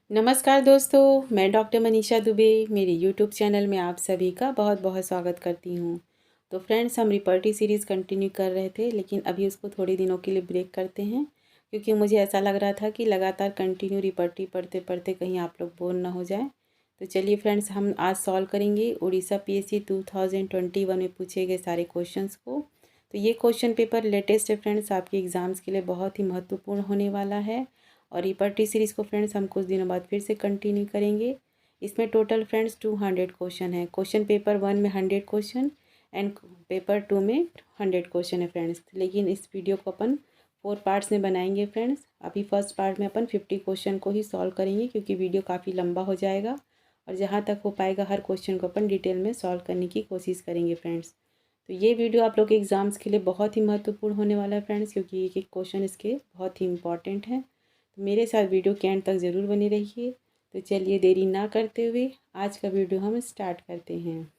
नमस्कार दोस्तों, मैं डॉक्टर मनीषा दुबे मेरे यूट्यूब चैनल में आप सभी का बहुत बहुत स्वागत करती हूँ। तो फ्रेंड्स, हम रिपर्टी सीरीज़ कंटिन्यू कर रहे थे, लेकिन अभी उसको थोड़े दिनों के लिए ब्रेक करते हैं क्योंकि मुझे ऐसा लग रहा था कि लगातार कंटिन्यू रिपर्टी पढ़ते पढ़ते कहीं आप लोग बोर ना हो जाए। तो चलिए फ्रेंड्स, हम आज सॉल्व करेंगे उड़ीसा PSC 2021 में पूछे गए सारे क्वेश्चंस को। तो ये क्वेश्चन पेपर लेटेस्ट है फ्रेंड्स, आपके एग्ज़ाम्स के लिए बहुत ही महत्वपूर्ण होने वाला है। और रिपर्टी सीरीज़ को फ्रेंड्स हम कुछ दिनों बाद फिर से कंटिन्यू करेंगे। इसमें टोटल फ्रेंड्स 200 क्वेश्चन है। क्वेश्चन पेपर 1 में 100 क्वेश्चन एंड पेपर 2 में 100 क्वेश्चन है फ्रेंड्स। लेकिन इस वीडियो को अपन 4 पार्ट्स में बनाएंगे फ्रेंड्स। अभी फर्स्ट पार्ट में अपन 50 क्वेश्चन को ही सॉल्व करेंगे क्योंकि वीडियो काफ़ी लंबा हो जाएगा और जहाँ तक हो पाएगा हर क्वेश्चन को अपन डिटेल में सॉल्व करने की कोशिश करेंगे फ्रेंड्स। तो ये वीडियो आप लोग के एग्ज़ाम्स के लिए बहुत ही महत्वपूर्ण होने वाला है फ्रेंड्स, क्योंकि एक एक क्वेश्चन इसके बहुत ही इंपॉर्टेंट है। तो मेरे साथ वीडियो के एंड तक ज़रूर बने रहिए। तो चलिए देरी ना करते हुए आज का वीडियो हम स्टार्ट करते हैं।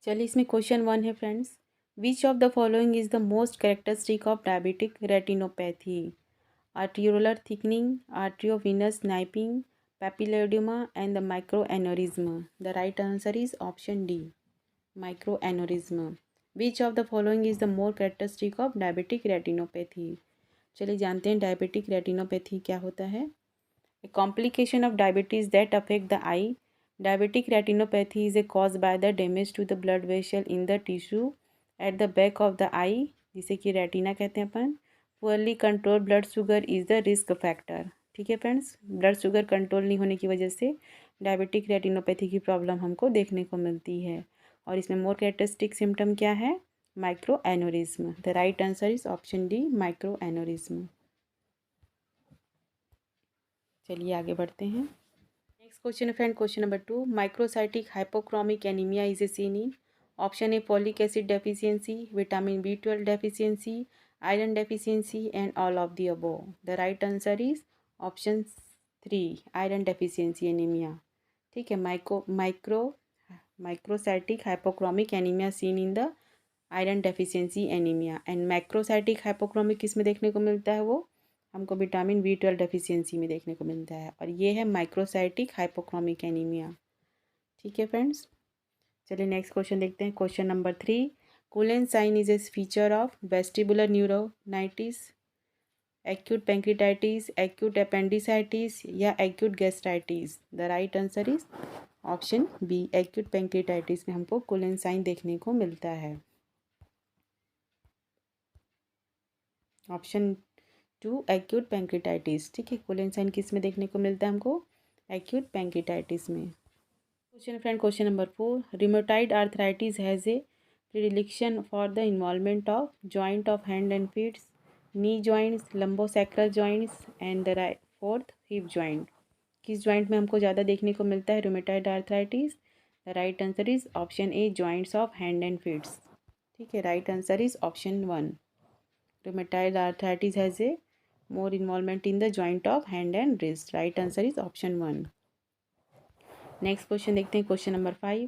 चलिए, इसमें क्वेश्चन 1 है friends. Which of the following is the most characteristic of diabetic retinopathy? Arteriolar thickening, arteriovenous nipping, papilloedema and the micro aneurysm. The right answer is option D, micro aneurysm. Which of the following is the more characteristic of diabetic retinopathy? चलिए जानते हैं diabetic retinopathy क्या होता है। A complication of diabetes that affect the eye. Diabetic retinopathy is a caused by the damage to the blood vessel in the tissue at the back of the eye, जिसे कि retina कहते हैं अपन। Poorly controlled blood sugar is the risk factor। ठीक है friends, blood sugar control नहीं होने की वजह से डायबिटिक रेटिनोपैथी की प्रॉब्लम हमको देखने को मिलती है। और इसमें मोर कैरेक्टरिस्टिक सिम्टम क्या है? Micro aneurysm. The right answer is option D, micro aneurysm. चलिए आगे बढ़ते हैं। नेक्स्ट क्वेश्चन है friend, question number 2। Microcytic hypochromic anaemia is a seen in option A folic acid deficiency, vitamin B12 deficiency, iron deficiency and all of the above. The right answer is option 3, iron deficiency anaemia. ठीक है, microcytic hypochromic anaemia seen in the iron deficiency anaemia. And macrocytic hypochromic किस में देखने को मिलता है? वो हमको विटामिन B12 डेफिशिएंसी में देखने को मिलता है। और ये है माइक्रोसाइटिक हाइपोक्रोमिक एनीमिया। ठीक है फ्रेंड्स, चलिए नेक्स्ट क्वेश्चन देखते हैं। Question number 3। Cullen sign is a feature of vestibular neuronitis, acute pancreatitis, acute appendicitis या acute gastritis. The right answer is option B, acute pancreatitis में हमको कूलेन साइन देखने को मिलता है। Option 2, acute pancreatitis. ठीक है, कूलेन साइन किस में देखने को मिलता है हमको? एक्यूट पैंक्रिटाइटिस में। Question friend, question number 4। Rheumatoid arthritis has a predilection for the involvement of joint of hand and feet, knee joints, lumbosacral joints and the fourth hip joint. किस जॉइंट में हमको ज़्यादा देखने को मिलता है rheumatoid arthritis? The right answer is option A, joints of hand and feets. ठीक है, right answer is option 1। Rheumatoid arthritis has a more involvement in the joint of hand and wrist. Right answer is option 1. Next question देखते हैं, question number 5।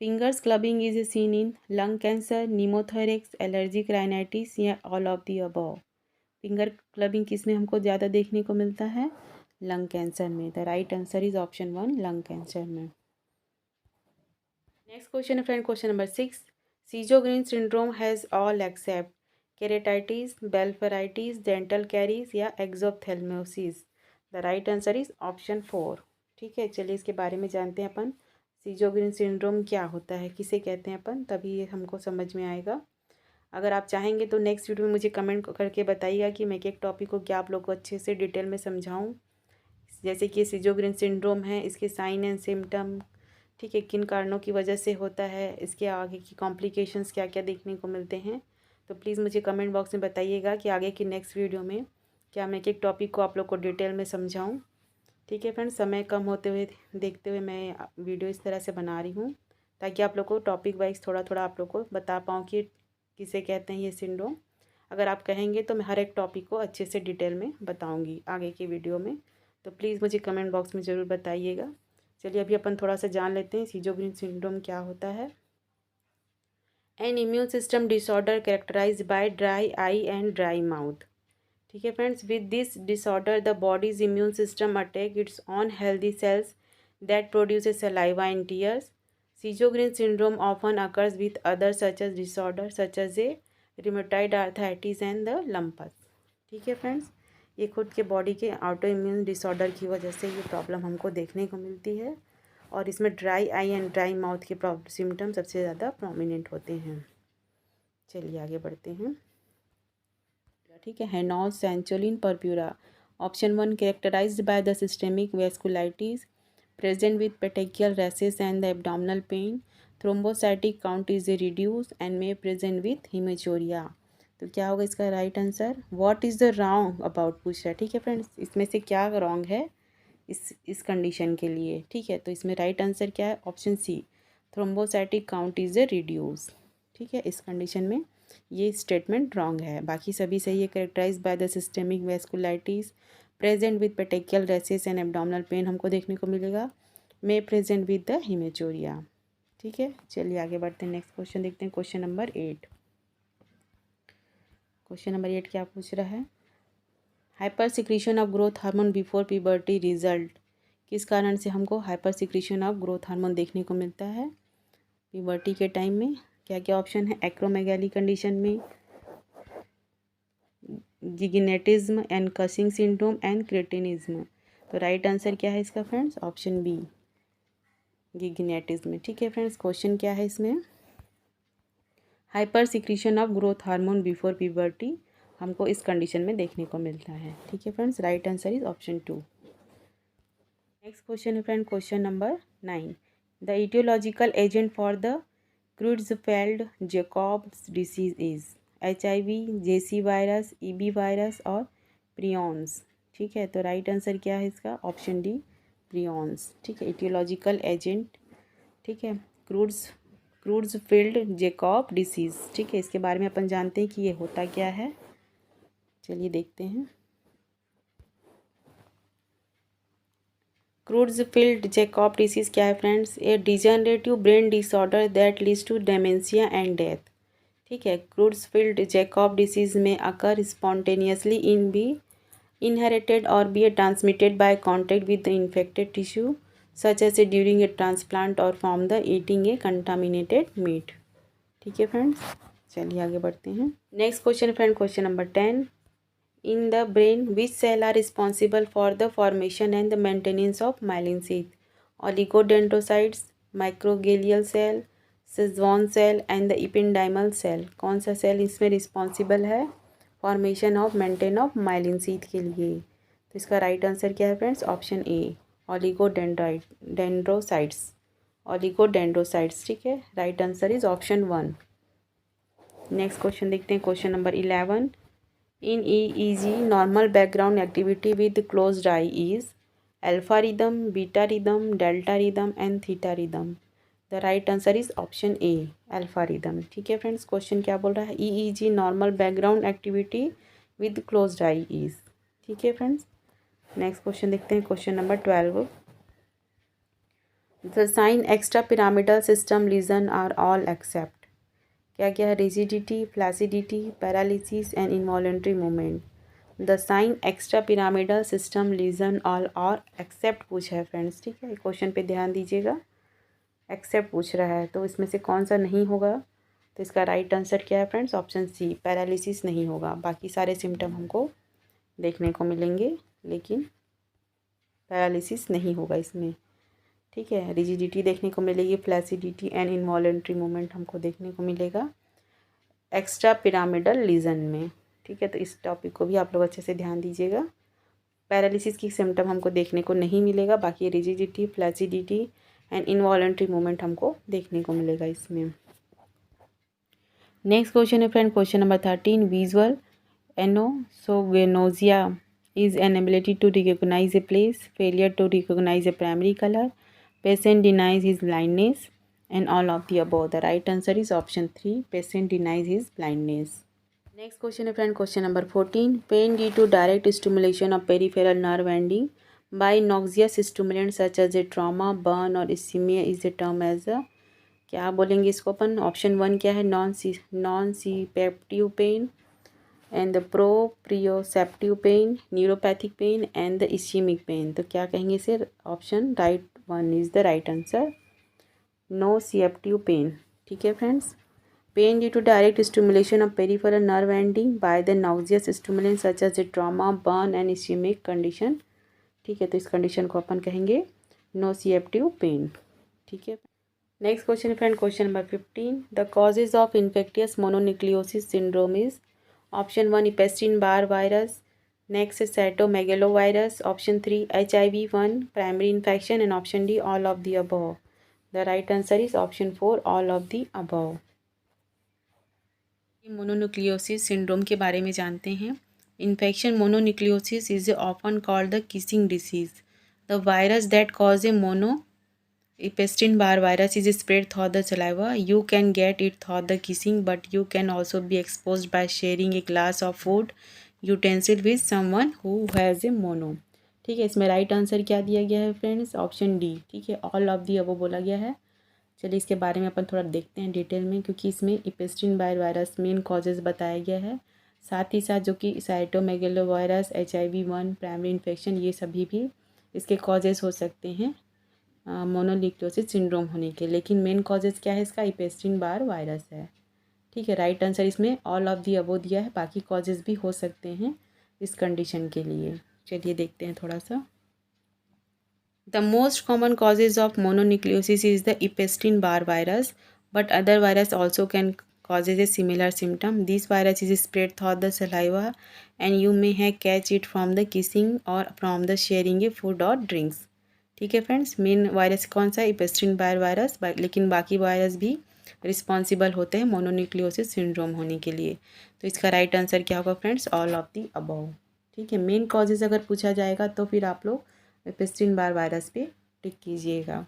Fingers clubbing is a seen in lung cancer, pneumothorax, allergic rhinitis या all of the above. Finger clubbing किस में हमको ज़्यादा देखने को मिलता है? लंग कैंसर में। The right answer is option 1, lung cancer में। नेक्स्ट क्वेश्चन है friend, question number 6। Sjogren syndrome has all except keratitis, blepharitis, dental caries या exophthalmos. The right answer is option 4। ठीक है, चलिए इसके बारे में जानते हैं अपन। सीजोग्रीन सिंड्रोम क्या होता है, किसे कहते हैं अपन, तभी ये हमको समझ में आएगा। अगर आप चाहेंगे तो नेक्स्ट वीडियो में मुझे कमेंट करके बताइएगा कि मैं एक टॉपिक को क्या आप लोग को अच्छे से डिटेल में समझाऊँ। जैसे कि सीजोग्रीन सिंड्रोम है, इसके साइन एंड सिम्टम, ठीक है, किन कारणों की वजह से होता है, इसके आगे की कॉम्प्लिकेशंस क्या क्या देखने को मिलते हैं। तो प्लीज़ मुझे कमेंट बॉक्स में बताइएगा कि आगे की नेक्स्ट वीडियो में क्या मैं एक टॉपिक को आप लोग को डिटेल में समझाऊं। ठीक है फ्रेंड्स, समय कम होते हुए देखते हुए मैं वीडियो इस तरह से बना रही हूँ ताकि आप लोग को टॉपिक वाइज थोड़ा थोड़ा आप लोग को बता पाऊँ कि किसे कहते हैं ये सिंड्रोम। अगर आप कहेंगे तो मैं हर एक टॉपिक को अच्छे से डिटेल में बताऊँगी आगे की वीडियो में। तो प्लीज़ मुझे कमेंट बॉक्स में ज़रूर बताइएगा। चलिए अभी अपन थोड़ा सा जान लेते हैं सीजोग्रीन सिंड्रोम क्या होता है। An immune system disorder characterized by dry eye and dry mouth. ठीक है friends, with this disorder the body's immune system attack its own healthy cells that produces saliva and tears. Sjogren syndrome often occurs with other such as disorder such as a rheumatoid arthritis and the lupus. ठीक है friends, ये खुद के body के auto immune disorder की वजह से ये प्रॉब्लम हमको देखने को मिलती है, और इसमें dry eye and dry mouth के सिम्टम सबसे ज़्यादा प्रोमिनेंट होते हैं। चलिए आगे बढ़ते हैं। ठीक है, Henoch Schonlein purpura. Option 1 characterized by the systemic vasculitis present with petechial rashes and the abdominal pain. Thrombocytic count is reduce and may present with haematuria. तो क्या होगा इसका right answer? What is the wrong about पूछ रहा है। ठीक है friends, इसमें से क्या रॉन्ग है इस कंडीशन के लिए। ठीक है, तो इसमें राइट आंसर क्या है? Option C, thrombocytic count is reduce. ठीक है, इस कंडीशन में ये स्टेटमेंट रॉन्ग है, बाकी सभी सही है। Characterize by the systemic vasculitis present with petechial rashes and abdominal pain हमको देखने को मिलेगा। May present with the haematuria. ठीक है, चलिए आगे बढ़ते हैं। नेक्स्ट क्वेश्चन देखते हैं, क्वेश्चन नंबर 8। क्वेश्चन नंबर 8 क्या पूछ रहा है? Hyper secretion of growth hormone before puberty result. किस कारण से हमको hyper secretion of growth hormone देखने को मिलता है प्यूबर्टी के टाइम में? क्या क्या ऑप्शन है? एक्रोमेगाली कंडीशन में, gigantism and Cushing syndrome and cretinism. तो राइट आंसर क्या है इसका फ्रेंड्स? Option B, गिगनेटिज्म। ठीक है फ्रेंड्स, क्वेश्चन क्या है इसमें? Hyper secretion of growth hormone before puberty हमको इस कंडीशन में देखने को मिलता है। ठीक है friends, right answer is option 2। Next question है friend, question number 9। The aetiological agent for the Creutzfeldt Jakob's disease is HIV, JC virus, EB virus और प्रियॉन्स। ठीक है, तो राइट आंसर क्या है इसका? Option D, prions. ठीक है, इटियोलॉजिकल एजेंट। ठीक है, क्रुड्सफील्ड जैकॉब डिसीज़। ठीक है, इसके बारे में अपन जानते हैं कि ये होता क्या है। चलिए देखते हैं। क्रुड्सफील्ड जैकॉब डिसीज़ क्या है friends? A degenerative brain disorder that leads to dementia and death. ठीक है, क्रुड्सफील्ड जैकॉब डिसीज़ में occur spontaneously in be inherited or be transmitted by contact with the infected tissue such as during a transplant or from the eating a contaminated meat। ठीक है friends, चलिए आगे बढ़ते हैं। Next question friend, question number 10। In the brain which cell are responsible for the formation and the maintenance of myelin sheath? Oligodendrocytes, microglial cell, Schwann cell and the ependymal cell. कौन सा cell इसमें responsible है formation of maintain of myelin sheath के लिए? तो इसका right answer क्या है friends? Option A, oligodendrocytes. Oligodendrocytes. ठीक है, right answer is option 1। Next question देखते हैं, question number 11। In EEG normal background activity with closed eye is alpha rhythm, beta rhythm, delta rhythm and theta rhythm. The right answer is option A, alpha rhythm. ठीक है friends, question क्या बोल रहा है? EEG normal background activity with closed eye is. ठीक है friends, next question देखते हैं, question number 12। The sign extra pyramidal system lesion are all except. क्या क्या है? Rigidity, flaccidity, paralysis and involuntary movement. The sign extra pyramidal system lesion all और except पूछा है फ्रेंड्स। ठीक है, क्वेश्चन पे ध्यान दीजिएगा, एक्सेप्ट पूछ रहा है, तो इसमें से कौन सा नहीं होगा? तो इसका राइट आंसर क्या है फ्रेंड्स? ऑप्शन सी, पैरालिसिस नहीं होगा। बाकी सारे सिम्टम हमको देखने को मिलेंगे, लेकिन पैरालिसिस नहीं होगा इसमें। ठीक है, रिजिडिटी देखने को मिलेगी, फ्लैसिडिटी एंड इनवॉलेंट्री मूवमेंट हमको देखने को मिलेगा एक्स्ट्रा पिरामिडल लीजन में। ठीक है, तो इस टॉपिक को भी आप लोग अच्छे से ध्यान दीजिएगा। पैरालिसिस की सिम्टम हमको देखने को नहीं मिलेगा, बाकी rigidity, flaccidity and involuntary movement हमको देखने को मिलेगा इसमें। नेक्स्ट क्वेश्चन है friend, question number 13। Visual anosognosia is an ability to recognize a place, failure to recognize a primary colour, patient denies his blindness and all of the above. The right answer is option 3, patient denies his blindness. Next question है friend, question number 14। Pain due to direct stimulation of peripheral nerve ending by noxious stimulant such as a trauma, burn or ischemia is a term as a क्या बोलेंगे इसको अपन? Option 1 क्या है? Nociceptive pain and the proprioceptive pain, neuropathic pain and the ischaemic pain. तो क्या कहेंगे इसे? Option right 1 is the right answer, nociceptive pain. ठीक है friends. Pain due to direct stimulation of peripheral nerve ending by the nauseous stimulant such as the trauma, burn and ischaemic condition. ठीक है, तो इस condition को अपन कहेंगे no सिपेप्टिव pain. ठीक है। Next question friend, question number 15। The causes of infectious mononucleosis syndrome is option 1 Epstein Barr virus, next cytomegalovirus, option 3 HIV-1 primary infection and option D all of the above. The right answer is option 4 all of the above. Mononucleosis syndrome के बारे में जानते हैं। Infection mononucleosis is often called the kissing disease. The virus that cause a mono Epstein-Barr virus is spread through the saliva. You can get it through the kissing, but you can also be exposed by sharing a glass of food utensil with someone who has a mono। ठीक है, इसमें right answer क्या दिया गया है friends? Option D. ठीक है, all of the above बोला गया है। चलिए इसके बारे में अपन थोड़ा देखते हैं डिटेल में, क्योंकि इसमें Epstein-Barr वायरस मेन कॉजेज़ बताया गया है, साथ ही साथ जो कि साइटोमेगेलोवायरस, HIV-1 प्राइमरी इन्फेक्शन, ये सभी भी इसके कॉजेज़ हो सकते हैं मोनोन्यूक्लियोसिस सिंड्रोम होने के। लेकिन मेन कॉजेज़ क्या है इसका? Epstein-Barr वायरस है। ठीक है, राइट आंसर इसमें ऑल ऑफ दी अबव दिया है। बाकी कॉजेज़ भी हो सकते हैं इस कंडीशन के लिए। चलिए देखते हैं थोड़ा सा। The most common causes of mononucleosis is the Epstein-Barr virus, but other virus also can causes a similar symptom. This virus is spread through the saliva and you may have catch it from the kissing or from the sharing a food or drinks। ठीक है friends, main virus कौन सा है? Epstein-Barr virus, लेकिन बाकी virus भी responsible होते हैं मोनोन्यूक्लियोसिस सिंड्रोम होने के लिए। तो इसका राइट आंसर क्या होगा friends? All of the above. ठीक है, मेन कॉजेज अगर पूछा जाएगा तो फिर आप लोग Epstein-Barr वायरस पे टिक कीजिएगा।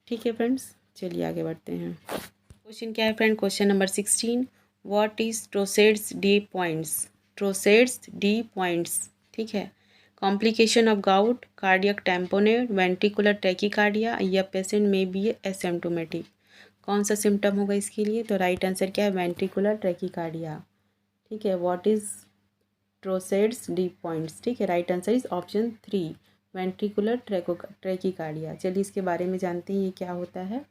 ठीक है फ्रेंड्स, चलिए आगे बढ़ते हैं। क्वेश्चन क्या है friend? Question number 16। What is torsades de pointes? Torsades de pointes. ठीक है, complication of gout, cardiac tamponade, ventricular tachycardia या पेशेंट में बी एसिम्प्टोमेटिक। कौन सा सिम्टम होगा इसके लिए? तो राइट आंसर क्या है? Ventricular tachycardia. ठीक है, what is torsades de pointes? ठीक है, right answer is option 3 ventricular tachycardia. चलिए इसके बारे में जानते हैं ये क्या होता है।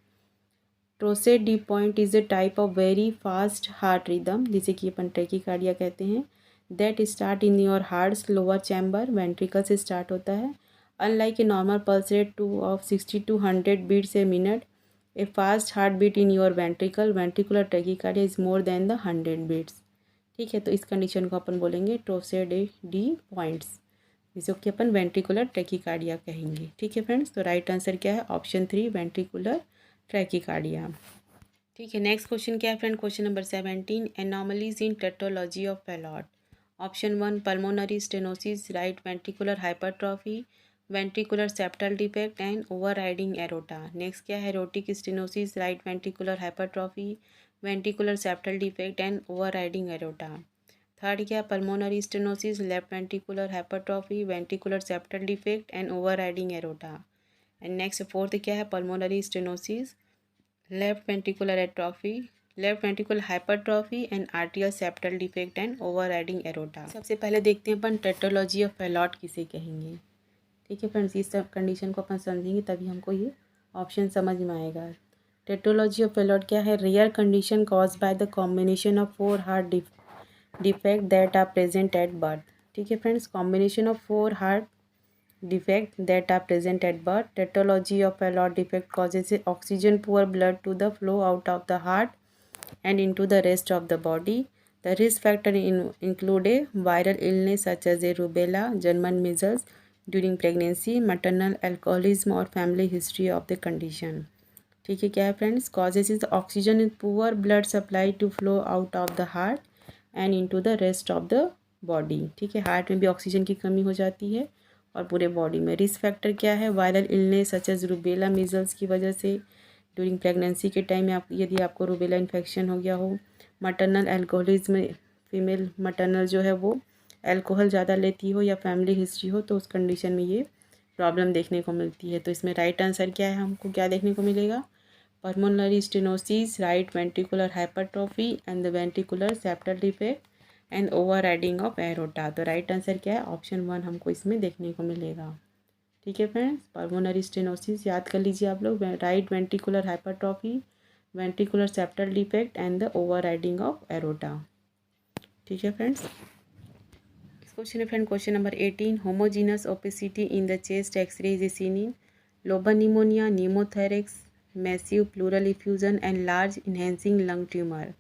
Torsade de pointe is a type of very fast heart rhythm, जिसे कि अपन टैकीकार्डिया कहते हैं, that start in your heart lower chamber, ventricle से स्टार्ट होता है। Unlike a normal pulse rate to of 60 to 100 beats a minute, a fast heart beat in your ventricle, ventricular tachycardia is more than the 100 beats. ठीक है, तो इस condition को अपन बोलेंगे ट्रोसेड D points, जिसको कि अपन वेंट्रिकुलर टैकीकार्डिया कहेंगे। ठीक है फ्रेंड्स, तो राइट आंसर क्या है? Option 3 ventricular tachycardia. ठीक है, नेक्स्ट क्वेश्चन क्या है friend? Question number 17। Anomalies in tetralogy of Fallot. Option 1 pulmonary stenosis, right ventricular hypertrophy, ventricular septal defect and overriding aorta. Next क्या है? Aortic stenosis, right ventricular hypertrophy, ventricular septal defect and overriding aorta. Third क्या? Pulmonary stenosis, left ventricular hypertrophy, ventricular septal defect and overriding aorta. And next fourth क्या है? Pulmonary stenosis, left ventricular atrophy, left ventricular hypertrophy and आर्टियल septal defect and overriding aorta. सबसे पहले देखते हैं अपन tetralogy of Fallot किसे कहेंगे। ठीक है फ्रेंड्स, इस सब कंडीशन को अपन समझेंगे तभी हमको ये ऑप्शन समझ में आएगा। टेट्रोलॉजी ऑफ फैलॉट क्या है? Rare condition cause by the combination of 4 heart defect that are present at birth. ठीक है friends, combination of 4 heart defect that are present at birth. Tetralogy of Fallot defect causes oxygen poor blood to the flow out of the heart and into the rest of the body. The risk factor include a viral illness such as a rubella, German measles during pregnancy, maternal alcoholism or family history of the condition. ठीक है, क्या है friends? causes is oxygen in poor blood supply to flow out of the heart and into the rest of the body। ठीक है, heart में भी oxygen की कमी हो जाती है और पूरे बॉडी में। रिस्क फैक्टर क्या है? Viral illness such as rubella measles की वजह से ड्यूरिंग प्रेगनेंसी के टाइम में यदि आपको रूबेला इन्फेक्शन हो गया हो। मटरनल एल्कोहलिज्म, फीमेल मटरनल जो है वो अल्कोहल ज़्यादा लेती हो या फैमिली हिस्ट्री हो, तो उस कंडीशन में ये प्रॉब्लम देखने को मिलती है। तो इसमें राइट आंसर क्या है? हमको क्या देखने को मिलेगा? pulmonary stenosis, right ventricular hypertrophy and the ventricular septal defect and overriding of aorta। तो राइट आंसर क्या है? ऑप्शन 1 हमको इसमें देखने को मिलेगा। ठीक है फ्रेंड्स, पल्मोनरी स्टेनोसिस याद कर लीजिए आप लोग, right ventricular hypertrophy, ventricular septal defect and the overriding of aorta. ठीक है फ्रेंड्स, क्वेश्चन है friend, question number 18, homogeneous opacity in the chest X-ray is seen in lobar pneumonia, pneumothorax, massive pleural effusion and large enhancing lung tumour.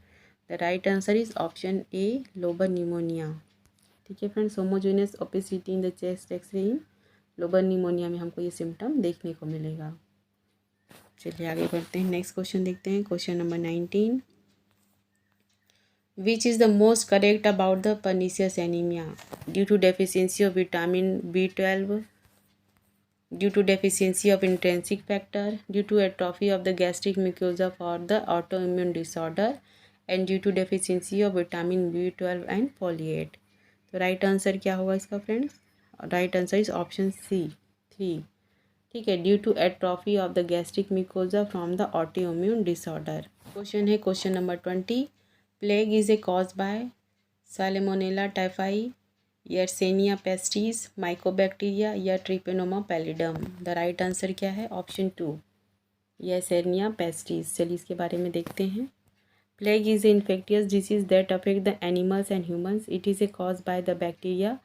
The right answer is option A, lobar pneumonia. ठीक है friends, homogeneous opacity in the chest X-ray in lobar pneumonia में हमको ये symptom देखने को मिलेगा। चलिए आगे बढ़ते हैं, नेक्स्ट क्वेश्चन देखते हैं, question number 19, which is the most correct about the pernicious anaemia due to deficiency of vitamin B12, due to deficiency of intrinsic factor, due to atrophy of the gastric mucosa for the auto immune disorder and due to deficiency of vitamin B12 and folate. तो right answer क्या होगा इसका friends? Right answer is option C, 3। ठीक है, due to atrophy of the gastric mucosa from the autoimmune disorder. Question है question number 20, plague is a cause by Salmonella typhi, Yersinia pestis, mycobacteria या Treponema pallidum. The right answer क्या है? Option 2, Yersinia pestis. चलिए इसके बारे में देखते हैं। Plague is a infectious disease that affect the animals and humans. It is a cause by the bacteria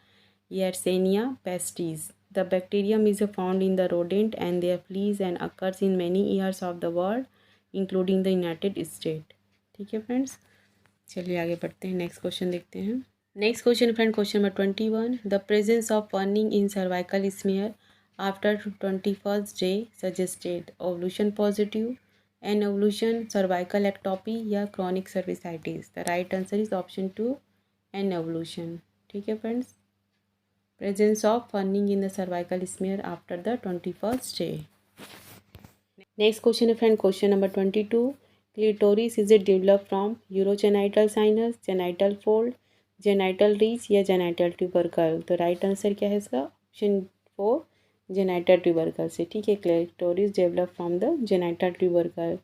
Yersinia pestis. The bacterium is found in the rodent and their fleas and occurs in many areas of the world, including the United States. ठीक है friends, चलिए आगे बढ़ते हैं, next question देखते हैं। Next question friend, question number 21, the presence of burning in cervical smear after 21st day suggested ovulation positive, anovulation, cervical ectopy या chronic cervicitis. The right answer is option 2, anovulation. ठीक है friends, presence of burning in the cervical smear after the 21st day. Next question है friend, question number 22, clitoris is it developed from urogenital sinus, genital fold, genital ridge या genital tubercle। तो right answer क्या है इसका? Option 4, genital tubercle से। ठीक है, clitoris developed from the genital tubercle।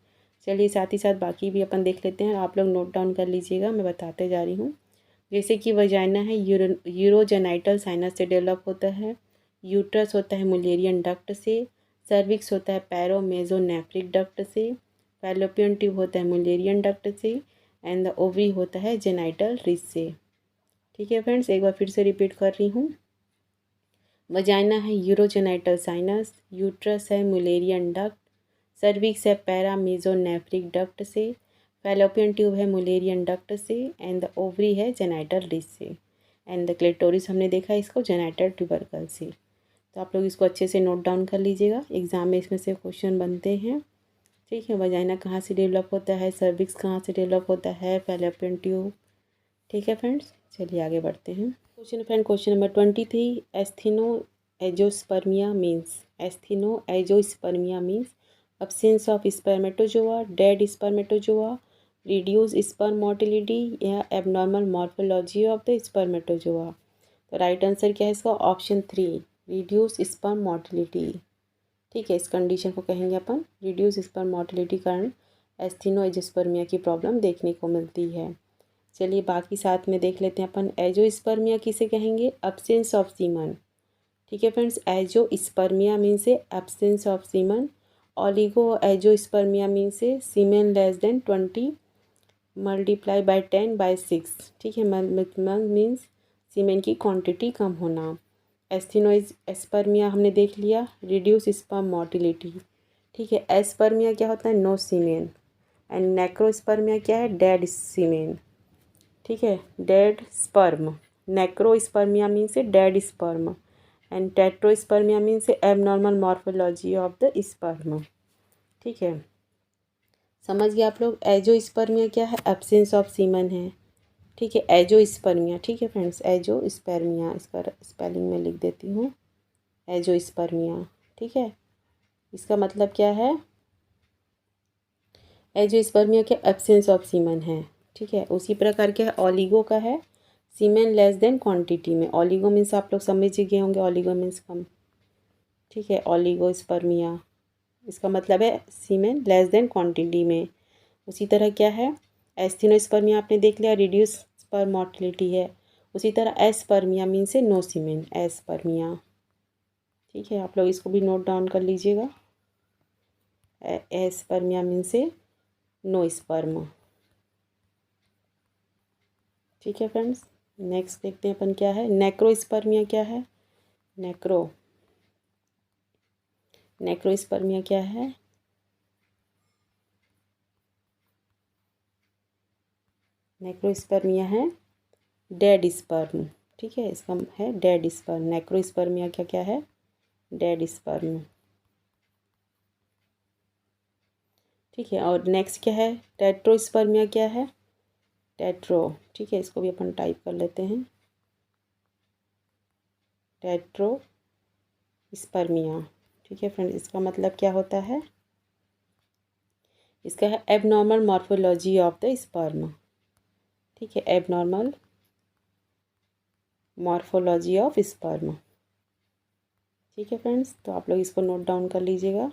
चलिए साथ ही साथ बाकी भी अपन देख लेते हैं, आप लोग नोट डाउन कर लीजिएगा, मैं बताते जा रही हूँ। जैसे कि वजाइना है यूरोजेनाइटल साइनस से डेवलप होता है, यूट्रस होता है मुलेरियन डक्ट से, सर्विक्स होता है पैरोमेजोनेफ्रिक डक्ट से, फैलोपियन ट्यूब होता है मुलेरियन डक्ट से एंड द ओवरी होता है जेनाइटल रिज से। ठीक है फ्रेंड्स, एक बार फिर से रिपीट कर रही हूँ। वजाइना है यूरोजेनाइटल साइनस, यूट्रस है मुलेरियन डक्ट, सर्विक्स है पैरामेजोनेफ्रिक डक्ट से, फैलोपियन ट्यूब है मुलेरियन डक्ट से एंड द ओवरी है जेनाइटल रिज से एंड द क्लिटोरिस हमने देखा इसको जेनाइटल ट्यूबरकल से। तो आप लोग इसको अच्छे से नोट डाउन कर लीजिएगा, एग्जाम में इसमें से क्वेश्चन बनते हैं। ठीक है, वजाइना कहाँ से डेवलप होता है, सर्विक्स कहाँ से डेवलप होता है, फैलोपियन ट्यूब। ठीक है फ्रेंड्स, चलिए आगे बढ़ते हैं। Question friend, question number 23, एस्थेनो azoospermia means absence of spermatozoa, dead spermatozoa, reduced sperm motility या abnormal morphology of the spermatozoa। तो राइट आंसर क्या है इसका? Option 3, reduced sperm motility। ठीक है, इस कंडीशन को कहेंगे अपन reduced sperm motility कारण एस्थेनो एजोस्पर्मिया की प्रॉब्लम देखने को मिलती है। चलिए बाकी साथ में देख लेते हैं अपन। एजोस्पर्मिया किसे कहेंगे? absence of semen। ठीक है फ्रेंड्स, एजोस्पर्मिया मीन से absence of semen, oligo azoospermia mean से सीमेन लेस देन 20 मल्टीप्लाई बाय 10/6। ठीक है, मीन्स सीमेन की क्वांटिटी कम होना। एस्थेनो एस्पर्मिया हमने देख लिया, रिड्यूस स्पर्म मोटिलिटी। ठीक है, एस्पर्मिया क्या होता है? नो सीमेन एंड नेक्रोस्पर्मिया क्या है? डेड सीमेन। ठीक है, डेड स्पर्म। नेक्रोस्पर्मिया मीन से डेड स्पर्म एंड टेट्रोस्पर्मिया मीन से abnormal morphology of the sperm. ठीक है, समझ गए आप लोग। एजोस्पर्मिया क्या है? एब्सेंस ऑफ सीमन है। ठीक है, एजोस्पर्मिया। ठीक है फ्रेंड्स, एजोस्पर्मिया, इसका स्पेलिंग में लिख देती हूँ, एजोस्पर्मिया। ठीक है, इसका मतलब क्या है? एजोस्पर्मिया के एब्सेंस ऑफ सीमन है। ठीक है, उसी प्रकार क्या है? ऑलिगो का है सीमेन लेस देन क्वांटिटी में। ऑलिगो मीन्स आप लोग समझ गए होंगे, ऑलिगो मीन्स कम। ठीक है, ऑलिगोस्पर्मिया इसका मतलब है सीमेन लेस देन क्वांटिटी में। उसी तरह क्या है, एस्थेनोस्पर्मिया आपने देख लिया, रिड्यूस स्पर्म मोटिलिटी है। उसी तरह एस्पर्मिया मीन से नो सीमेन, एस्पर्मिया। ठीक है, आप लोग इसको भी नोट डाउन कर लीजिएगा। एस्पर्मिया मीन से नो स्पर्म। ठीक है फ्रेंड्स, नेक्स्ट देखते हैं अपन क्या है, नेक्रोस्पर्मिया क्या है। नेक्रोस्पर्मिया क्या है, नेक्रोस्पर्मिया है डेड स्पर्म। ठीक है, इसका है डेड स्पर्म। नेक्रोस्पर्मिया क्या क्या है, डेड स्पर्म। ठीक है, और नेक्स्ट क्या है, टेट्रोस्पर्मिया क्या है, टेट्रो। ठीक है, इसको भी अपन टाइप कर लेते हैं, टेट्रोस्पर्मिया। ठीक है फ्रेंड्स, इसका मतलब क्या होता है, इसका है abnormal morphology of the sperm. ठीक है, एबनॉर्मल मॉर्फोलॉजी ऑफ स्पर्म। ठीक है फ्रेंड्स, तो आप लोग इसको नोट डाउन कर लीजिएगा।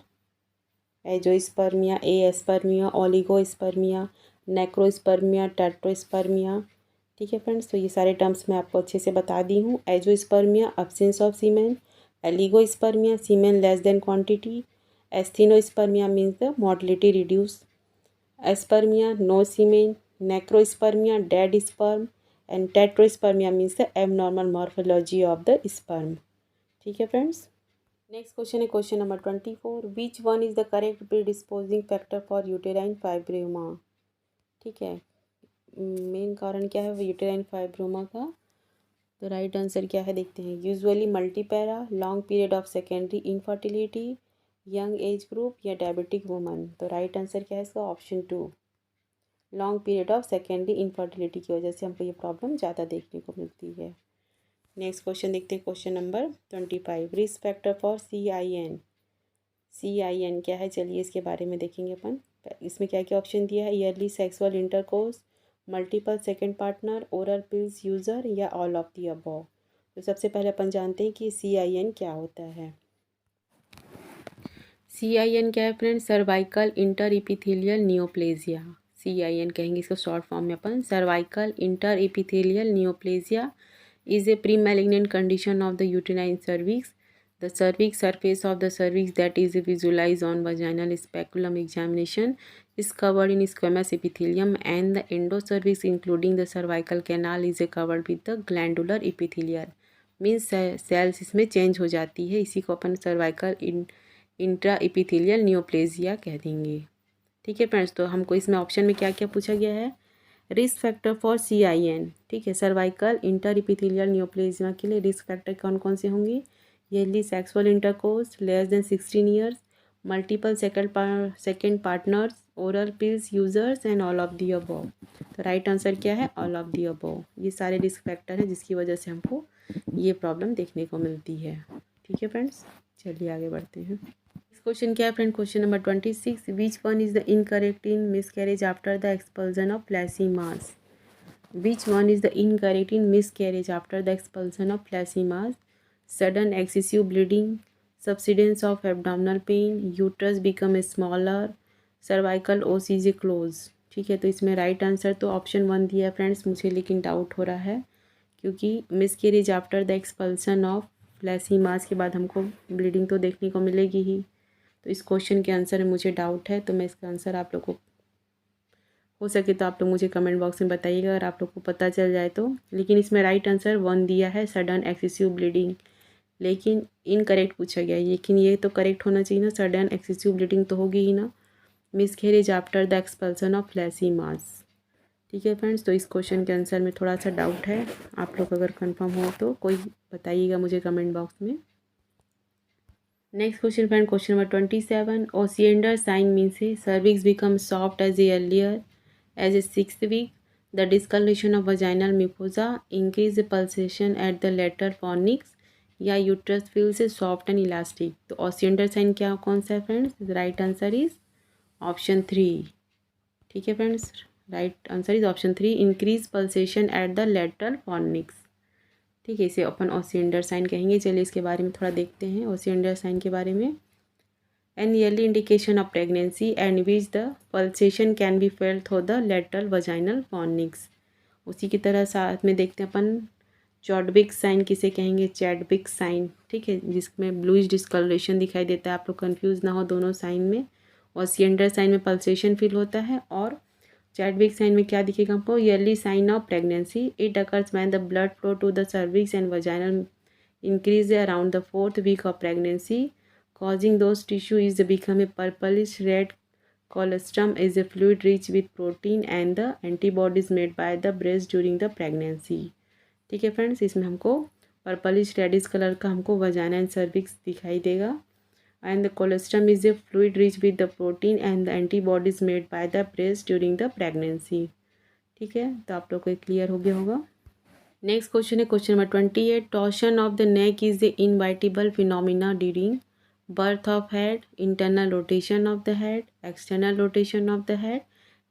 Azoospermia, aspermia, oligospermia, necrospermia, teratospermia. ठीक है फ्रेंड्स, तो ये सारे टर्म्स मैं आपको अच्छे से बता दी हूँ। Azoospermia absence of semen, oligospermia semen less than quantity, asthenospermia means the motility reduce, aspermia no semen, necrospermia dead sperm, and teratospermia means the abnormal morphology of the sperm. ठीक है फ्रेंड्स, नेक्स्ट क्वेश्चन है question number 24, which one is the correct predisposing factor for uterine fibroma. ठीक है, main कारण क्या है uterine fibroma का, तो राइट आंसर क्या है देखते हैं। Usually multipara, long period of secondary infertility, young age group, या डायबिटिक वुमन। तो राइट आंसर क्या है इसका, option 2, long period of secondary infertility की वजह से हमको ये प्रॉब्लम ज़्यादा देखने को मिलती है। नेक्स्ट क्वेश्चन देखते हैं question number 25, risk factor for CIN। CIN क्या है, चलिए इसके बारे में देखेंगे अपन। इसमें क्या क्या ऑप्शन दिया है, yearly sexual intercourse, multiple second partner, oral pills user, या ऑल ऑफ दी अबव। तो सबसे पहले अपन जानते हैं कि CIN क्या होता है। CIN क्या है friends, cervical inter epithelial neoplasia. CIN कहेंगे इसको शॉर्ट फॉर्म में अपन, cervical inter epithelial neoplasia is a pre-malignant condition of the uterine cervix. The cervix surface of the cervix that is visualized on vaginal speculum examination is covered in squamous epithelium, and the endocervix including the cervical canal is covered with the glandular epithelial. Means cells इसमें change हो जाती है, इसी को अपन cervical intra epithelial neoplasia कह देंगे। ठीक है फ्रेंड्स, तो हमको इसमें ऑप्शन में क्या क्या पूछा गया है, रिस्क फैक्टर फॉर CIN। ठीक है, सर्वाइकल इंटर इपिथेलियल नियोप्लेजिया के लिए रिस्क फैक्टर कौन कौन से होंगे, yearly sexual intercourse, less than 16 years, multiple second partners, oral pills users, and all of the above. तो राइट आंसर क्या है, ऑल ऑफ दी अबव। ये सारे रिस्क फैक्टर हैं जिसकी वजह से हमको ये प्रॉब्लम देखने को मिलती है। ठीक है फ्रेंड्स, चलिए आगे बढ़ते हैं। क्वेश्चन क्या है friend, question number 26, which one is the incorrect in miscarriage after the expulsion of fleshy mass. Which one is the incorrect in miscarriage after the expulsion of fleshy mass, sudden excessive bleeding, subsidence of abdominal pain, uterus become smaller, cervical os is close. ठीक है, तो इसमें right answer तो option 1 दिया है friends, मुझे लेकिन doubt हो रहा है क्योंकि miscarriage after the expulsion of fleshy mass के बाद हमको ब्लीडिंग तो देखने को मिलेगी ही, तो इस क्वेश्चन के आंसर में मुझे डाउट है। तो मैं इसका आंसर आप लोग को हो सके तो आप लोग मुझे कमेंट बॉक्स में बताइएगा अगर आप लोग को पता चल जाए तो। लेकिन इसमें राइट आंसर 1 दिया है, सडन एक्सेसिव ब्लीडिंग, लेकिन इनकरेक्ट पूछा गया है। लेकिन ये तो करेक्ट होना चाहिए ना, सडन एक्सेसिव ब्लीडिंग तो होगी ही ना, miscarriage after the expulsion of fleshy mass. ठीक है फ्रेंड्स, तो इस क्वेश्चन के आंसर में थोड़ा सा डाउट है, आप लोग अगर कंफर्म हो तो कोई बताइएगा मुझे कमेंट बॉक्स में। Next question friend, question number 27, Osiander sign means है cervix become soft as earlier as a 6th week, the discoloration of vaginal mucosa, increase pulsation at the later fornix, या uterus feels soft and elastic. तो Osiander sign क्या कौन सा है friends, right answer is option 3। ठीक है friends, right answer is option 3, increase pulsation at the lateral fornix. ठीक है, इसे अपन ओसिएंडर साइन कहेंगे। चलिए इसके बारे में थोड़ा देखते हैं, ओसिएंडर साइन के बारे में। An early indication of pregnancy and which the pulsation can be felt through the lateral vaginal fornix. उसी की तरह साथ में देखते हैं अपन चॉडविक साइन किसे कहेंगे, चैडविक साइन, ठीक है, जिसमें ब्लूइश डिस्कलरेशन दिखाई देता है, आप लोग कंफ्यूज ना हो दोनों साइन में। और सिएंडर साइन में पल्सेशन फील होता है, और चैडविक साइन में क्या दिखेगा हमको, early sign of pregnancy. It occurs when the blood flow to the cervix and vaginal increase around the 4th week of pregnancy, causing those tissue is become a purplish red. Colostrum is a fluid rich with protein and the antibodies made by the breast during the pregnancy। ठीक है friends, इसमें हमको purplish reddish colour का हमको वजाना and cervix दिखाई देगा। And the colostrum is a fluid rich with the protein and the antibodies made by the breast during the pregnancy. ठीक है, तो आप लोग को क्लियर हो गया होगा। नेक्स्ट क्वेश्चन है question number 28। Torsion of the neck is a inevitable phenomena during birth of head, internal rotation of the head, external rotation of the head,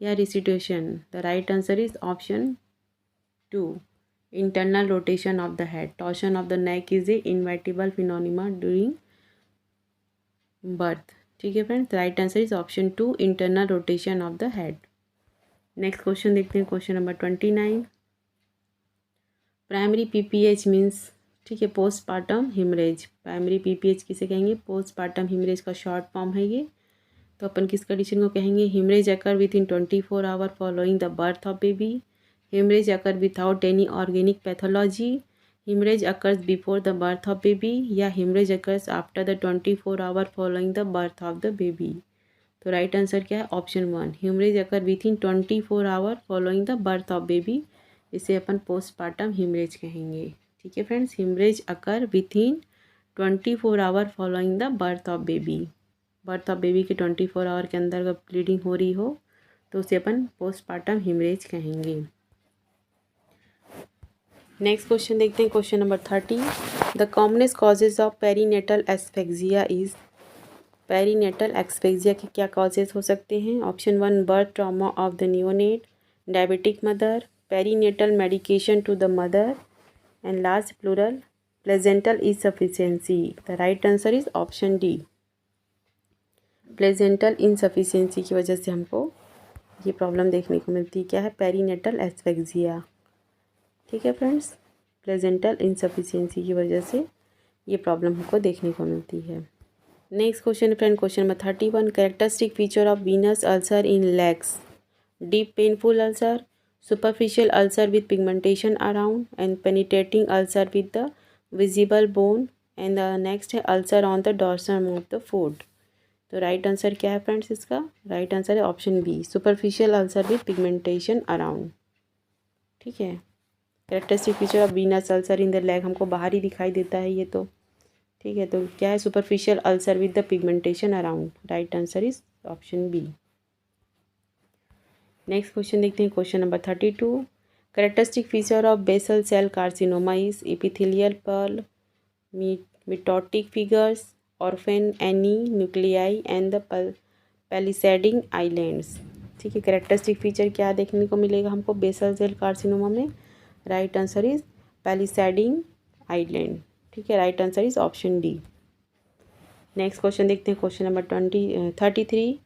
या restitution. The right answer is option 2, internal rotation of the head. Torsion of the neck is a inevitable phenomenon during birth। ठीक है friends, right answer is option 2, internal rotation of the head. Next question देखते हैं question number 29। Primary PPH means, ठीक है, postpartum haemorrhage. Primary PPH किसे कहेंगे, postpartum haemorrhage का short form है ये। तो अपन किस कंडीशन को कहेंगे, haemorrhage occur within 24 hour following the birth of baby, hemorrhage occurs without any organic pathology, hemorrhage occurs before the birth of baby, या hemorrhage occurs after the 24 hour following the birth of the baby। तो right answer क्या है, option 1, hemorrhage occur within 24 hour following the birth of baby। इसे अपन postpartum hemorrhage कहेंगे। ठीक है friends, hemorrhage occur within 24 hour following the birth of baby। Birth of baby के 24 our के अंदर अगर ब्लीडिंग हो रही हो तो उसे अपन पोस्टपार्टम हिमरेज कहेंगे। नेक्स्ट क्वेश्चन देखते हैं question number 30। The commonest causes of perinatal asphyxia is. Perinatal asphyxia के क्या कॉजेज हो सकते हैं, option 1, birth trauma of the neonate, diabetic mother, perinatal medication to the mother, and last plural placental insufficiency. The right answer is option D, placental insufficiency की वजह से हमको ये प्रॉब्लम देखने को मिलती है। क्या है, पेरीनेटल एस्फेक्सिया। ठीक है फ्रेंड्स, प्लेजेंटल इनसफिशिएंसी की वजह से ये प्रॉब्लम हमको देखने को मिलती है। Next question friend, question number 31। Characteristic feature of venous ulcer in legs, deep painful ulcer, superficial ulcer with pigmentation around, and penetrating ulcer with the visible bone, and the next है ulcer on the dorsum of the foot. तो right answer क्या है friends, इसका right answer है option B, superficial ulcer with pigmentation around. ठीक है, characteristic feature of venous ulcer in the leg हमको बाहर ही दिखाई देता है ये तो। ठीक है, तो क्या है, superficial ulcer with the pigmentation around. Right answer is option B. Next question देखते हैं question number 32। Characteristic feature of basal cell carcinoma is epithelial pearl, mitotic figures, orphan Annie nuclei, and the palisading islands. ठीक है, characteristic feature क्या देखने को मिलेगा हमको basal cell carcinoma में, right answer is palisading island. ठीक है, right answer is option D. Next question देखते हैं question number 33।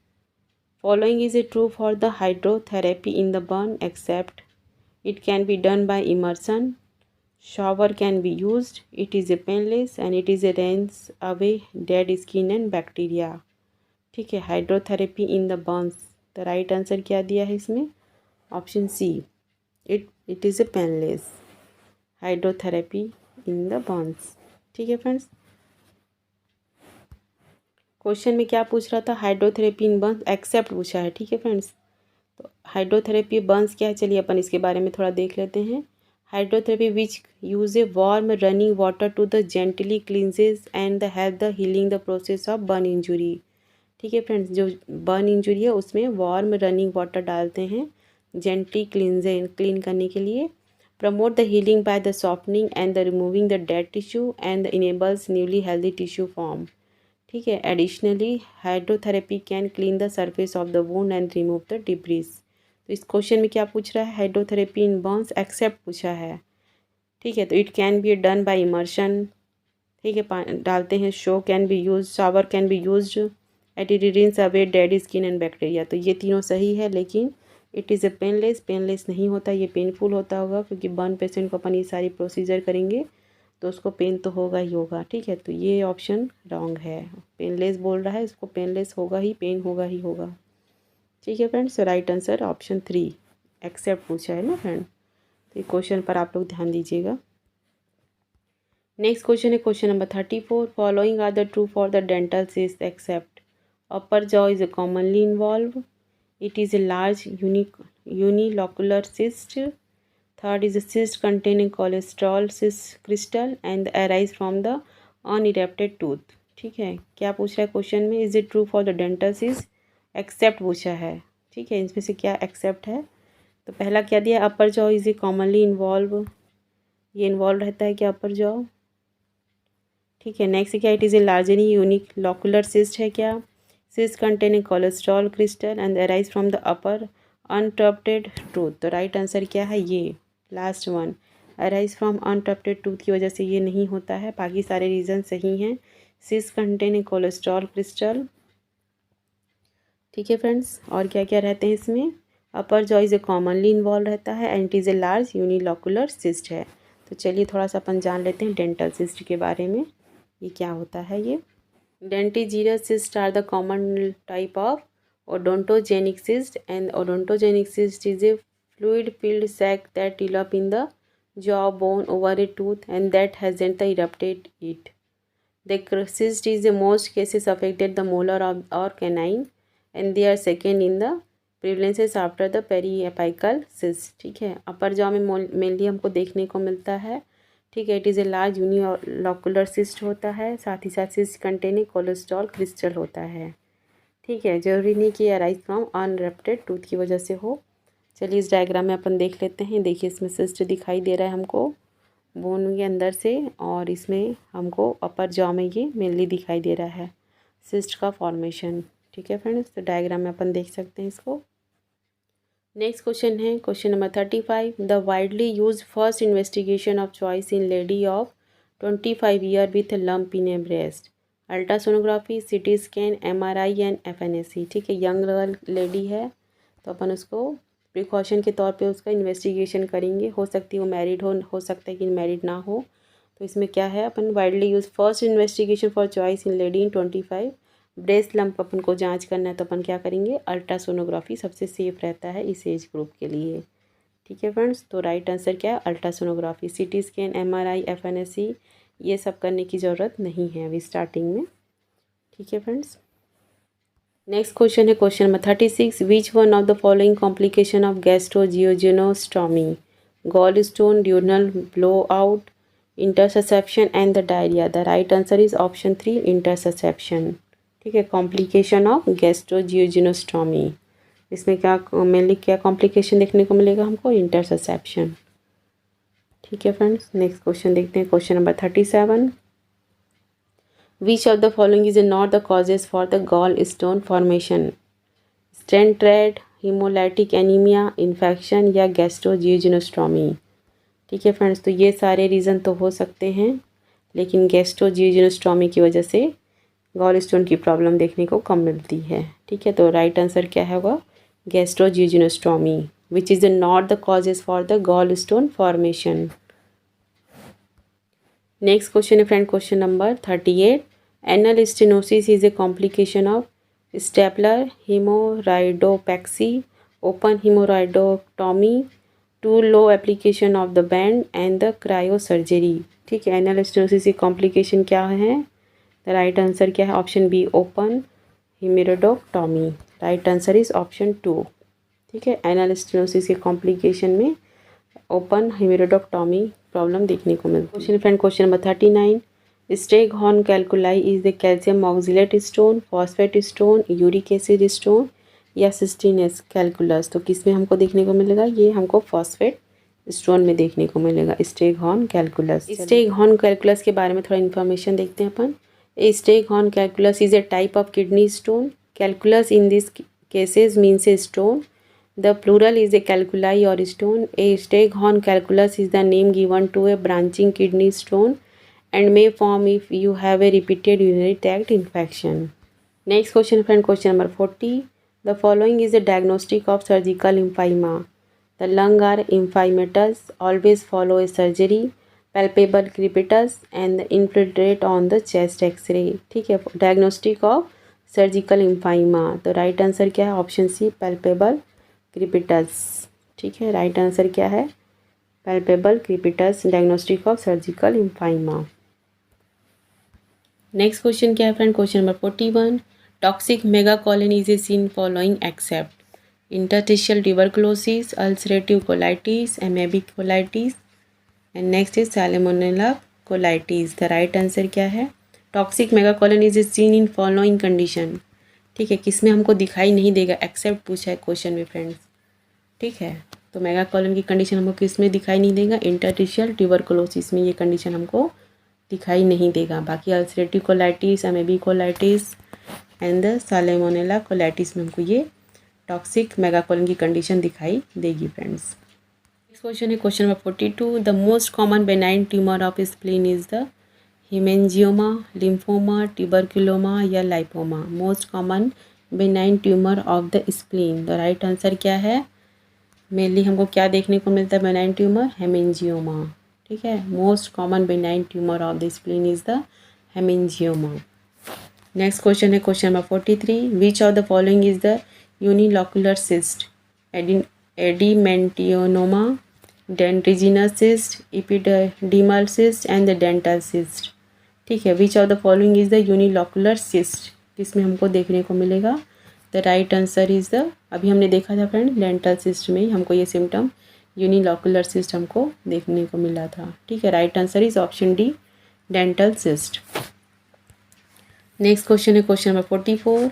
Following is a true for the hydrotherapy in the burn except it can be done by immersion, shower can be used, it is a painless, and it is a rinse away dead skin and bacteria। ठीक है, hydrotherapy in the burns, the right answer क्या दिया है इसमें, option C, it is a painless hydrotherapy in the burns. ठीक है friends, question में क्या पूछ रहा था, हाइड्रोथेरेपी इन बर्न्स एक्सेप्ट पूछा है। ठीक है फ्रेंड्स, तो हाइड्रोथेरेपी बर्न्स क्या है, चलिए अपन इसके बारे में थोड़ा देख लेते हैं। Hydrotherapy which use a warm running water to the gently cleanses and the help the healing the process of burn injury. ठीक है फ्रेंड्स, जो बर्न इंजुरी है उसमें वार्म रनिंग वाटर डालते हैं जेंटली क्लीन करने के लिए। Promote the healing by the softening and the removing the dead tissue and enables newly healthy tissue form. ठीक है, additionally hydrotherapy can clean the surface of the wound and remove the debris. तो इस question में क्या पूछ रहा है, hydrotherapy इन Burns accept पूछा है। ठीक है, तो it can be done by immersion. ठीक है, डालते हैं, show can be use, shower can be use, एटिडिडीन्स await dead skin and bacteria. तो ये तीनों सही है, लेकिन इट इज़ ए पेनलेस नहीं होता, ये पेनफुल होता होगा, क्योंकि बर्न पेशेंट को अपन ये सारी प्रोसीजर करेंगे तो उसको पेन तो होगा ही होगा। ठीक है, तो ये ऑप्शन रॉन्ग है। पेनलेस बोल रहा है, इसको पेनलेस होगा ही, पेन होगा ही होगा। ठीक है friends, right answer option 3 except पूछा है ना फ्रेंड। तो क्वेश्चन पर आप लोग ध्यान दीजिएगा। नेक्स्ट क्वेश्चन है question number 34। Following are the true for the dental cyst except upper jaw is commonly involve, it is a large unilocular cyst, third is a cyst containing cholesterol cyst crystal and arise from the unerupted tooth। ठीक है, क्या पूछ रहा है question में, is it true for the dental cyst except पूछा है। ठीक है, इसमें से क्या एक्सेप्ट है, तो पहला क्या दिया, upper jaw is a commonly involve, ये इन्वॉल्व रहता है क्या अपर जॉ। ठीक है, नेक्स्ट क्या, it is a largely unilocular cyst है क्या, cyst containing cholesterol crystal and arise from the upper unerupted tooth. तो राइट आंसर क्या है, ये last one, arise from unerupted tooth की वजह से ये नहीं होता है, बाकी सारे रीज़न सही हैं। Cyst containing cholesterol crystal. ठीक है फ्रेंड्स, और क्या क्या रहते हैं इसमें, अपर jaw is a commonly involve रहता है and it is a large unilocular cyst है। तो चलिए थोड़ा सा अपन जान लेते हैं डेंटल सिस्ट के बारे में, ये क्या होता है। ये dentigerous cyst are the common type of odontogenic cyst, and odontogenic cyst is a fluid filled sac that develop in the jaw bone over a tooth and that hasn't erupted it. The cyst is in most cases affected the molar or canine and they are second in the prevalence after the periapical cyst। ठीक है, अपर jaw में mainly हमको देखने को मिलता है। ठीक है, it is a large unilocular cyst होता है, साथ ही साथ सिस्ट कंटेनिंग कोलेस्ट्रॉल क्रिस्टल होता है। ठीक है, जरूरी नहीं कि अराइज फ्रॉम अनरप्टेड टूथ की वजह से हो। चलिए इस डायग्राम में अपन देख लेते हैं। देखिए इसमें सिस्ट दिखाई दे रहा है हमको बोन के अंदर से, और इसमें हमको अपर जॉ में ये मेनली दिखाई दे रहा है सिस्ट का फॉर्मेशन। ठीक है फ्रेंड्स, तो डायग्राम में अपन देख सकते हैं इसको। नेक्स्ट क्वेश्चन है question number 35। The widely use first investigation of choice in lady of 25 year with lump in a breast, ultrasonography, CT scan, MRI and FNAC। ठीक है, यंग गर्ल लेडी है तो अपन उसको प्रिकॉशन के तौर पे उसका इन्वेस्टिगेशन करेंगे। हो सकती है वो मैरिड हो सकता है कि मैरिड ना हो। तो इसमें क्या है, अपन widely use first investigation for choice in lady in 25 breast lump अपन को जांच करना है, तो अपन क्या करेंगे, अल्ट्रासोनोग्राफी सबसे सेफ रहता है इस एज ग्रुप के लिए। ठीक है फ्रेंड्स, तो राइट आंसर क्या है, ultrasonography. CT scan, MRI, FNAC ये सब करने की ज़रूरत नहीं है अभी स्टार्टिंग में। ठीक है फ्रेंड्स, नेक्स्ट क्वेश्चन है question number 36। Which one of the following complication of gastrojejunostomy, gall stone, duodenal blow out, intussusception and the diarrhoea. The right answer is option 3 intussusception. ठीक है, कॉम्प्लिकेशन ऑफ गैस्ट्रोजियोजेनोस्टॉमी, इसमें क्या mainly क्या complication देखने को मिलेगा हमको, इंटरसेप्शन। ठीक है फ्रेंड्स, नेक्स्ट क्वेश्चन देखते हैं question number 37। Which of the following is not the causes for the gall stone formation, stent red, haemolytic anaemia, infection या गैस्ट्रोजियोजेनोस्टॉमी। ठीक है फ्रेंड्स, तो ये सारे रीज़न तो हो सकते हैं, लेकिन गैस्ट्रोजियोजेनोस्टॉमी की वजह से गॉल स्टोन की प्रॉब्लम देखने को कम मिलती है। ठीक है, तो राइट आंसर क्या होगा, gastrojejunostomy, which is not the causes for the gallstone formation। Next question है friend question number 38। Anal stenosis is a complication of stapler haemorrhoidopexy, open haemorrhoidotomy, too low application of the band and the cryosurgery. ठीक है, anal stenosis की complication क्या है, the right answer क्या है, option B open haemorrhoidotomy. Right answer is option 2। ठीक है, anal stenosis के कॉम्प्लिकेशन में ओपन हेमेरोडोक्टॉमी प्रॉब्लम देखने को मिलती है। Question friend question number 39। Staghorn calculi is the calcium oxalate stone, phosphate stone, uric acid stone या सिस्टीनेस कैल्कुलस। तो किस में हमको देखने को मिलेगा, ये हमको फॉस्फेट स्टोन में देखने को मिलेगा स्टेगहॉर्न कैल्कुलस। स्टेगहॉर्न कैल्कुलस के बारे में थोड़ा इन्फॉर्मेशन देखते हैं अपन। Staghorn calculus is a type of kidney stone. Calculus in these cases means a stone. The plural is a calculi or stone. A staghorn calculus is the name given to a branching kidney stone and may form if you have a repeated urinary tract infection. Next question friend, question number 40. The following is the diagnostic of surgical emphysema. The lung are emphysematous, always follow a surgery, palpable crepitus and infiltrate on the chest X-ray. ठीक है, diagnostic of surgical इम्फाइमा. तो right answer क्या है? Option C, palpable crepitus. ठीक है, right answer क्या है? Palpable crepitus, diagnostic of surgical emphysema. Next question क्या है friend? Question number 41. Toxic megacolon is a seen following except interstitial tuberculosis, ulcerative colitis, amoebic colitis and next is salmonella colitis. The right answer क्या है? Toxic megacolon is a seen in following condition. ठीक है, किसमें हमको दिखाई नहीं देगा? Accept पूछा है क्वेश्चन में फ्रेंड्स. ठीक है, तो मेगाकोलिन की कंडीशन हमको किस में दिखाई नहीं देगा? इंटरस्टिशियल ट्यूबरकुलोसिस में ये कंडीशन हमको दिखाई नहीं देगा. बाकी ulcerative colitis, amoebic colitis and the salmonella colitis में हमको ये टॉक्सिक मेगाकोलिन की कंडीशन दिखाई देगी फ्रेंड्स. नेक्स्ट क्वेश्चन है question number 42. The most common benign tumour of spleen is the haemangioma, lymphoma, tuberculoma या lipoma. Most common benign tumour of the spleen. The right answer क्या है? Mainly हमको क्या देखने को मिलता है बेनाइन ट्यूमर? हेमेंजियोमा. ठीक है, most common benign tumour of the spleen is the haemangioma. Next question है question number 43. Which of the following is the unilocular cyst? Adamantinoma, dentigerous cyst, epididymal cyst and the dental cyst. ठीक है, which of the following is the unilocular cyst? किसमें हमको देखने को मिलेगा? The right answer is the, अभी हमने देखा था फ्रेंड डेंटल सिस्ट में ही हमको ये सिम्टम यूनिलॉकुलर सिस्ट हमको देखने को मिला था. ठीक है, right answer is option D, dental cyst. Next question है question number 44.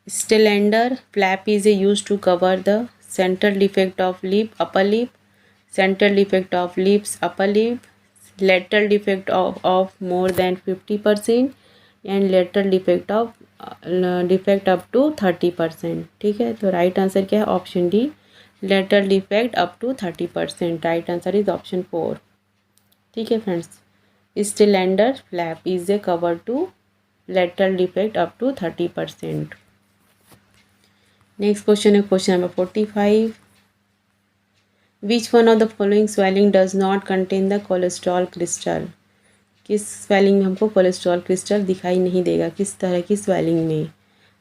Estlander flap is use to cover the central defect of lip, upper lip, central defect of lips, upper lip, lateral defect of more than 50% and lateral defect of defect up to 30%. ठीक है, तो right answer क्या है? Option D, lateral defect up to 30%. Right answer is option 4. ठीक है friends, Estlander flap is a cover to lateral defect up to 30%. Next question है question number 45. Which one of the following swelling does not contain the cholesterol crystal? किस swelling में हमको cholesterol crystal दिखाई नहीं देगा? किस तरह की स्वेलिंग में?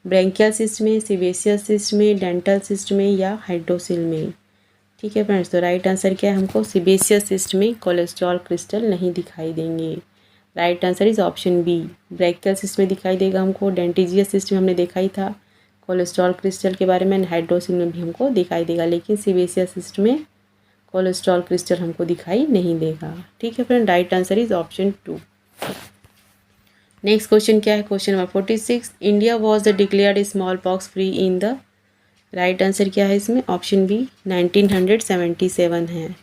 ब्रैंकियल सिस्ट में, सीबेशियस सिस्ट में, डेंटल सिस्ट में या हाइड्रोसिल में? ठीक है फ्रेंड्स, तो राइट आंसर क्या है? हमको सीबेशियस सिस्ट में कोलेस्ट्रॉल क्रिस्टल नहीं दिखाई देंगे. Right answer is option B, branchial cyst में दिखाई देगा हमको, डेंटिजियस सिस्ट में हमने देखा ही था कोलेस्ट्रॉल क्रिस्टल के बारे में, हाइड्रोसिल में भी हमको दिखाई देगा, लेकिन सीबेशियस सिस्ट में कोलेस्ट्रॉल क्रिस्टल हमको दिखाई नहीं देगा. ठीक है friend, right answer is option 2. Next question क्या है? Question number 46. India was the declared small pox free in the. Right answer क्या है इसमें? ऑप्शन बी, 1977 है.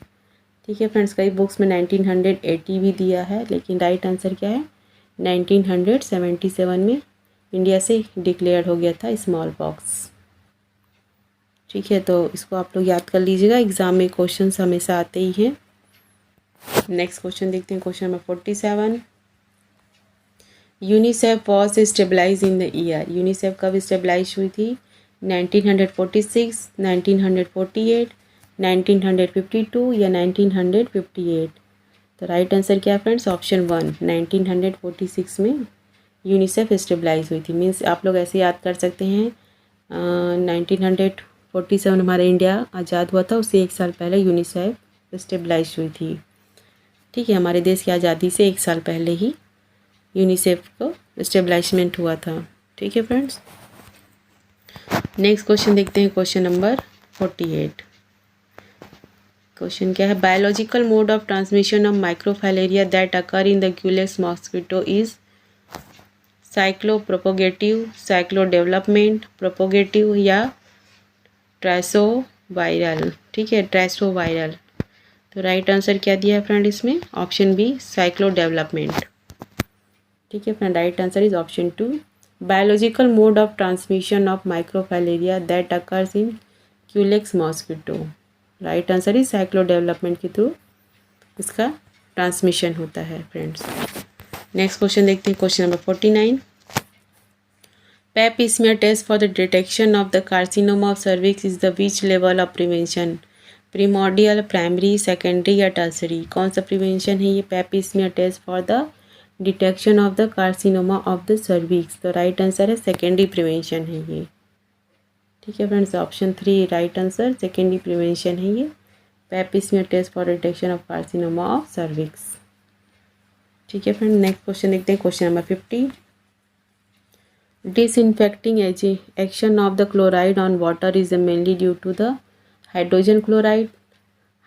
ठीक है फ्रेंड्स, कई बुक्स में 1980 भी दिया है, लेकिन राइट आंसर क्या है? 1977 में इंडिया से डिक्लेयर हो गया था स्मॉल पॉक्स. ठीक है, तो इसको आप लोग याद कर लीजिएगा, एग्जाम में क्वेश्चंस हमेशा आते ही हैं. नेक्स्ट क्वेश्चन देखते हैं question number 47. UNICEF was stabilize in the year. UNICEF कब स्टेबलाइज हुई थी? 1946, 1948, 1952 या 1958? तो राइट आंसर क्या है फ्रेंड्स? ऑप्शन 1, 1946 में यूनिसेफ स्टेबलाइज हुई थी. मीन्स आप लोग ऐसे याद कर सकते हैं, 1947 हमारा इंडिया आज़ाद हुआ था, उससे 1 साल पहले यूनिसेफ स्टेबलाइज हुई थी. ठीक है, हमारे देश की आज़ादी से 1 साल पहले ही यूनिसेफ को स्टेबलाइजमेंट हुआ था. ठीक है फ्रेंड्स, नेक्स्ट क्वेश्चन देखते हैं क्वेश्चन नंबर 48. क्वेश्चन क्या है? Biological mode of transmission of microfilaria that occur in the culex mosquito is cyclopropagative, cyclo developmental, propagative या ट्राइसोवायरल. ठीक है, ट्राइसोवायरल. तो राइट आंसर क्या दिया है फ्रेंड इसमें? Option B, cyclo development. ठीक है friend, right answer is option 2, biological mode of transmission of microfilaria that occurs in Culex mosquito. Right answer is cyclo development के थ्रू इसका ट्रांसमिशन होता है फ्रेंड्स. नेक्स्ट क्वेश्चन देखते हैं question number 49. PEP smear test for the detection of the carcinoma of cervix is the which level of prevention? Primordial, primary, secondary या tertiary? कौन सा prevention है ये? PEP smear test for the detection of the carcinoma of the cervix. तो right answer है secondary prevention है ये। ठीक है friends, option 3 right answer, secondary prevention है ये। PEP smear test for detection of carcinoma of cervix. ठीक है फ्रेंड, नेक्स्ट क्वेश्चन देखते हैं, question number 50। Disinfecting action of the chloride on water is mainly due to the hydrogen chloride,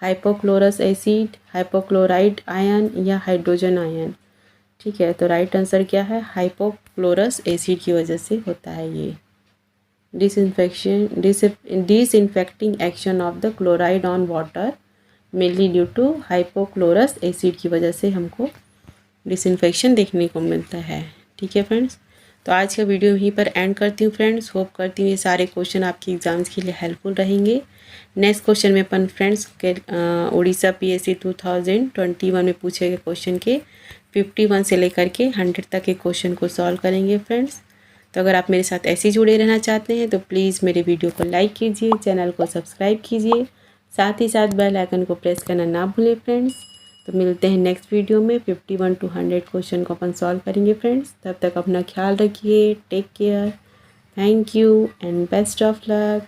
hypochlorous acid, hypochloride ion या hydrogen ion. ठीक है, तो right answer क्या है? हाइपोक्लोरस एसिड की वजह से होता है ये। Disinfecting action of the chloride on water mainly due to hypochlorous acid की वजह से हमको डिसइंफेक्शन देखने को मिलता है। ठीक है फ्रेंड्स, तो आज का वीडियो यहीं पर एंड करती हूँ फ्रेंड्स। होप करती हूँ ये सारे क्वेश्चन आपके एग्ज़ाम्स के लिए हेल्पफुल रहेंगे। नेक्स्ट क्वेश्चन में अपन फ्रेंड्स के उड़ीसा PSC 2021 में पूछे गए क्वेश्चन के 51 से लेकर के 100 तक के क्वेश्चन को सॉल्व करेंगे फ्रेंड्स। तो अगर आप मेरे साथ ऐसे जुड़े रहना चाहते हैं तो प्लीज़ मेरे वीडियो को लाइक कीजिए, चैनल को सब्सक्राइब कीजिए, साथ ही साथ बेल आइकन को प्रेस करना ना भूलें फ्रेंड्स। तो मिलते हैं नेक्स्ट वीडियो में, 51 to 100 क्वेश्चन को अपन सॉल्व करेंगे फ्रेंड्स। तब तक अपना ख्याल रखिए, take care, thank you and best of luck.